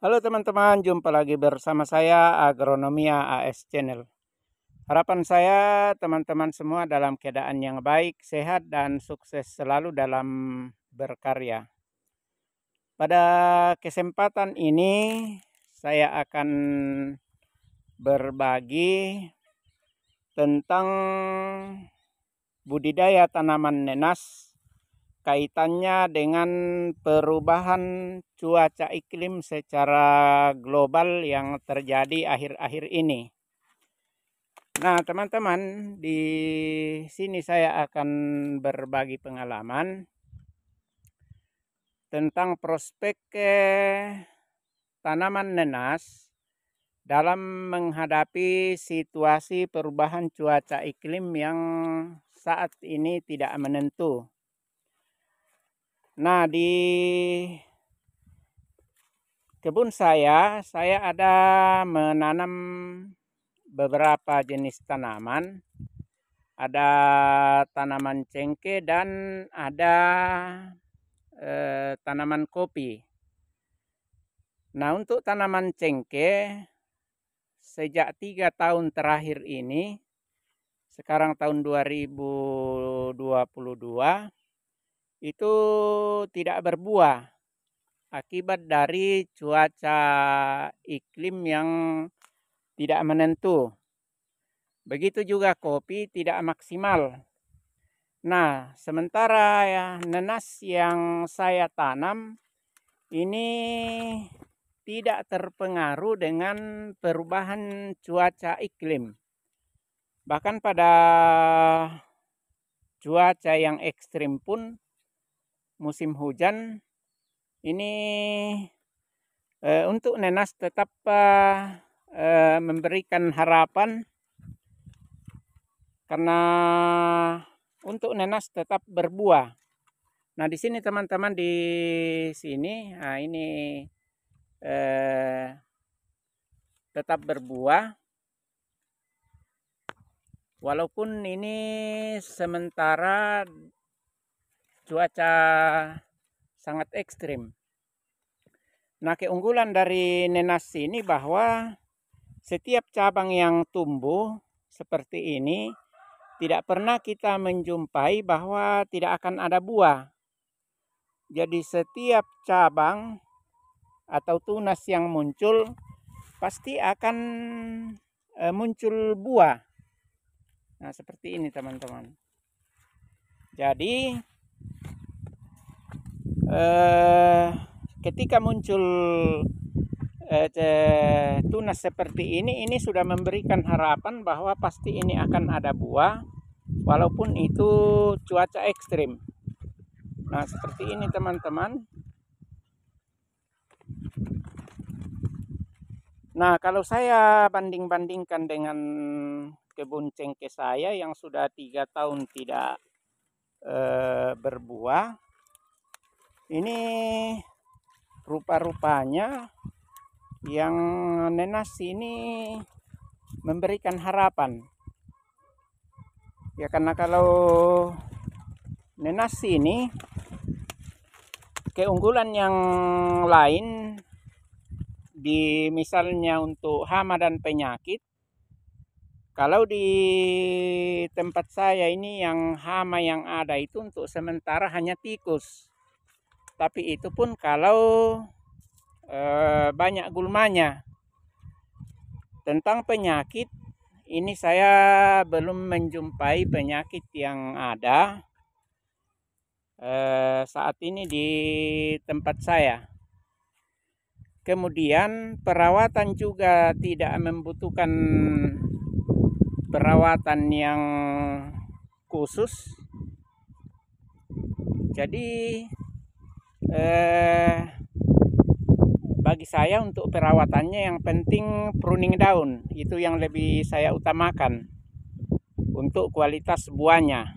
Halo teman-teman, jumpa lagi bersama saya Agronomia AS Channel. Harapan saya teman-teman semua dalam keadaan yang baik, sehat, dan sukses selalu dalam berkarya. Pada kesempatan ini saya akan berbagi tentang budidaya tanaman nenas, kaitannya dengan perubahan cuaca iklim secara global yang terjadi akhir-akhir ini. Nah, teman-teman, di sini saya akan berbagi pengalaman tentang prospek tanaman nenas dalam menghadapi situasi perubahan cuaca iklim yang saat ini tidak menentu. Nah, di kebun saya ada menanam beberapa jenis tanaman. Ada tanaman cengkeh dan ada tanaman kopi. Nah, untuk tanaman cengkeh, sejak 3 tahun terakhir ini, sekarang tahun 2022, itu tidak berbuah akibat dari cuaca iklim yang tidak menentu. Begitu juga kopi tidak maksimal. Nah, sementara ya nenas yang saya tanam ini tidak terpengaruh dengan perubahan cuaca iklim. Bahkan pada cuaca yang ekstrim pun, musim hujan ini untuk nenas tetap memberikan harapan, karena untuk nenas tetap berbuah. Nah, di sini teman-teman, di sini, nah ini tetap berbuah, walaupun ini sementara cuaca sangat ekstrim. Nah, keunggulan dari nenas ini bahwa setiap cabang yang tumbuh seperti ini tidak pernah kita menjumpai bahwa tidak akan ada buah. Jadi setiap cabang atau tunas yang muncul pasti akan muncul buah. Nah, seperti ini teman-teman. Jadi ketika muncul tunas seperti ini sudah memberikan harapan bahwa pasti ini akan ada buah, walaupun itu cuaca ekstrim. Nah, seperti ini teman-teman. Nah, kalau saya banding-bandingkan dengan kebun cengkeh saya yang sudah 3 tahun tidak berbuah, ini rupa-rupanya yang nenas ini memberikan harapan. Ya, karena kalau nenas ini keunggulan yang lain di misalnya untuk hama dan penyakit. Kalau di tempat saya ini yang hama yang ada itu untuk sementara hanya tikus. Tapi itu pun kalau banyak gulmanya. Tentang penyakit, ini saya belum menjumpai penyakit yang ada saat ini di tempat saya. Kemudian perawatan juga tidak membutuhkan perawatan yang khusus. Jadi bagi saya untuk perawatannya yang penting pruning daun, itu yang lebih saya utamakan untuk kualitas buahnya.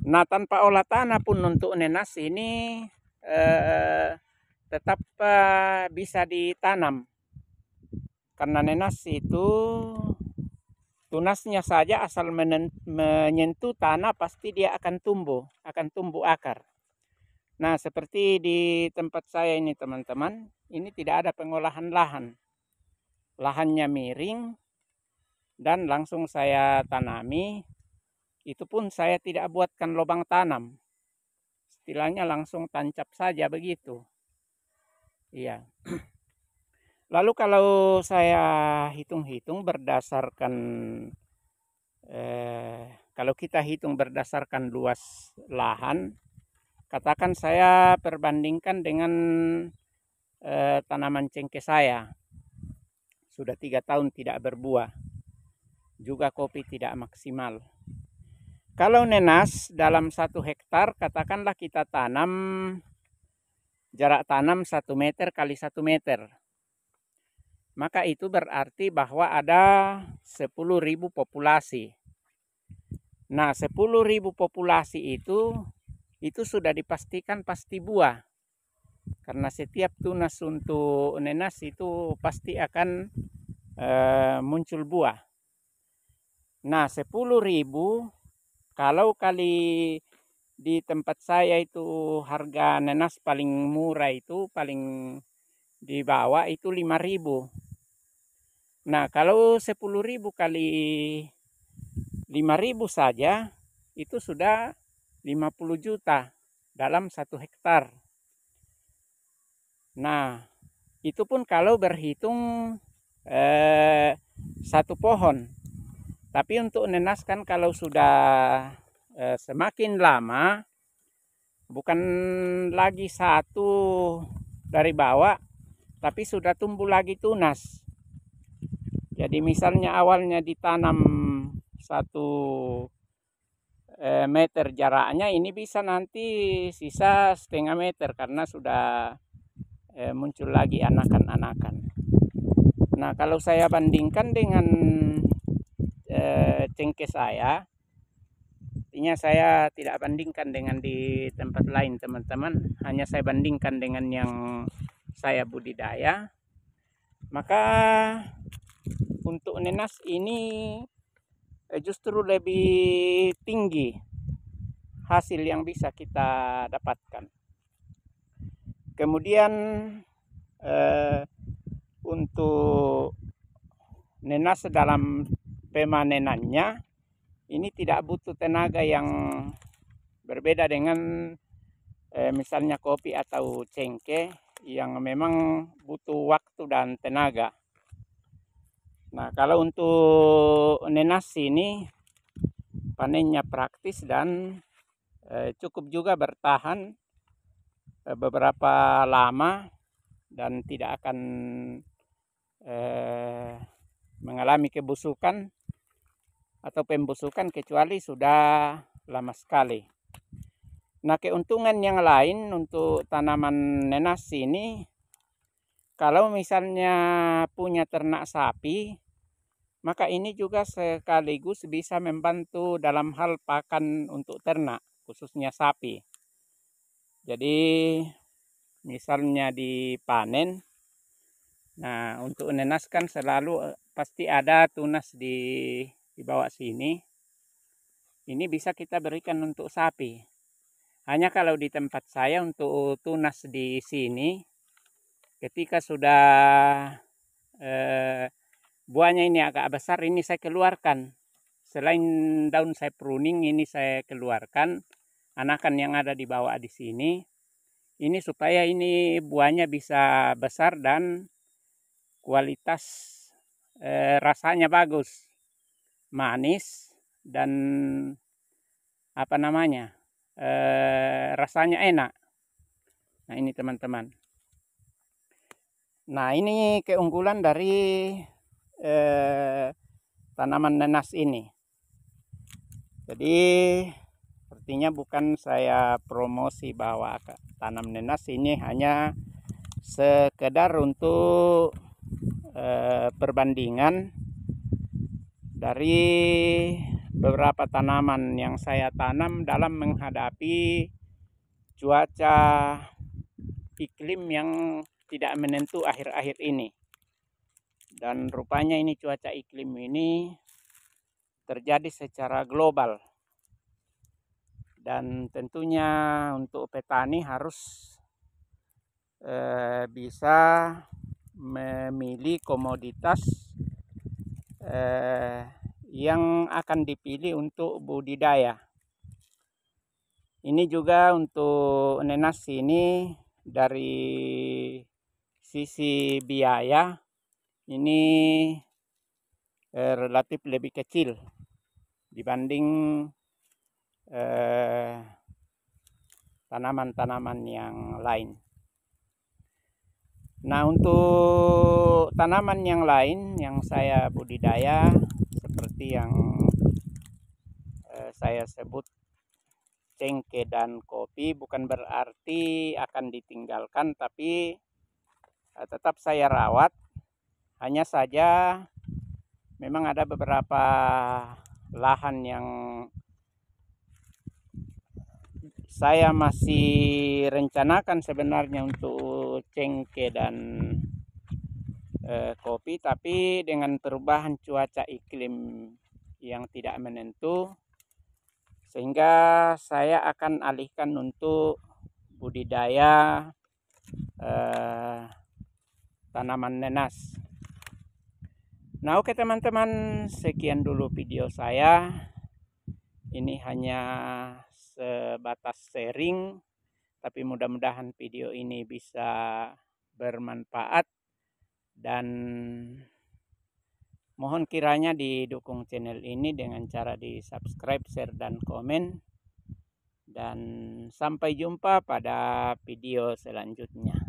Nah, tanpa olah tanah pun untuk nenas ini tetap bisa ditanam, karena nenas itu tunasnya saja asal menyentuh tanah pasti dia akan tumbuh akar. Nah, seperti di tempat saya ini teman-teman, ini tidak ada pengolahan lahan. Lahannya miring dan langsung saya tanami. Itu pun saya tidak buatkan lubang tanam. Istilahnya langsung tancap saja begitu. Iya. Lalu kalau saya hitung-hitung berdasarkan kalau kita hitung berdasarkan luas lahan, katakan saya perbandingkan dengan tanaman cengkeh saya. Sudah 3 tahun tidak berbuah. Juga kopi tidak maksimal. Kalau nenas dalam 1 hektar, katakanlah kita tanam jarak tanam 1 meter kali 1 meter. Maka itu berarti bahwa ada 10.000 populasi. Nah, 10.000 populasi itu sudah dipastikan pasti buah. Karena setiap tunas untuk nenas itu pasti akan muncul buah. Nah, 10.000 kalau kali di tempat saya itu harga nenas paling murah itu paling di bawah itu 5.000. Nah, kalau 10.000 kali 5.000 saja itu sudah 50 juta dalam 1 hektar. Nah, itu pun kalau berhitung 1 pohon. Tapi untuk nenas kan kalau sudah semakin lama, bukan lagi 1 dari bawah, tapi sudah tumbuh lagi tunas. Jadi misalnya awalnya ditanam 1 meter jaraknya, ini bisa nanti sisa setengah meter karena sudah muncul lagi anakan-anakan. Nah, kalau saya bandingkan dengan cengkeh saya, artinya saya tidak bandingkan dengan di tempat lain teman-teman, hanya saya bandingkan dengan yang saya budidaya. Maka untuk nenas ini justru lebih tinggi hasil yang bisa kita dapatkan. Kemudian untuk nenas dalam pemanenannya ini tidak butuh tenaga yang berbeda dengan misalnya kopi atau cengkeh yang memang butuh waktu dan tenaga. Nah, kalau untuk nenas ini panennya praktis dan cukup juga bertahan beberapa lama dan tidak akan mengalami kebusukan atau pembusukan kecuali sudah lama sekali. Nah, keuntungan yang lain untuk tanaman nenas ini, kalau misalnya punya ternak sapi, maka ini juga sekaligus bisa membantu dalam hal pakan untuk ternak, khususnya sapi. Jadi misalnya dipanen, nah untuk nenas kan selalu pasti ada tunas di bawah sini. Ini bisa kita berikan untuk sapi. Hanya kalau di tempat saya untuk tunas di sini, ketika sudah buahnya ini agak besar, ini saya keluarkan. Selain daun saya pruning, ini saya keluarkan anakan yang ada di bawah di sini. Ini supaya ini buahnya bisa besar dan kualitas rasanya bagus, manis dan apa namanya rasanya enak. Nah, ini teman-teman. Nah, ini keunggulan dari tanaman nenas ini. Jadi artinya bukan saya promosi bahwa tanam nenas ini, hanya sekedar untuk perbandingan dari beberapa tanaman yang saya tanam dalam menghadapi cuaca iklim yang tidak menentu akhir-akhir ini. Dan rupanya ini cuaca iklim ini terjadi secara global. Dan tentunya untuk petani harus bisa memilih komoditas yang akan dipilih untuk budidaya. Ini juga untuk nenas ini dari sisi biaya ini relatif lebih kecil dibanding tanaman-tanaman yang lain. Nah, untuk tanaman yang lain yang saya budidaya seperti yang saya sebut cengkeh dan kopi, bukan berarti akan ditinggalkan, tapi tetap saya rawat. Hanya saja memang ada beberapa lahan yang saya masih rencanakan sebenarnya untuk cengkeh dan kopi, tapi dengan perubahan cuaca iklim yang tidak menentu, sehingga saya akan alihkan untuk budidaya tanaman nenas. Nah, oke teman-teman, sekian dulu video saya. Ini hanya sebatas sharing, tapi mudah-mudahan video ini bisa bermanfaat, dan mohon kiranya didukung channel ini dengan cara di subscribe, share, dan komen. Dan sampai jumpa pada video selanjutnya.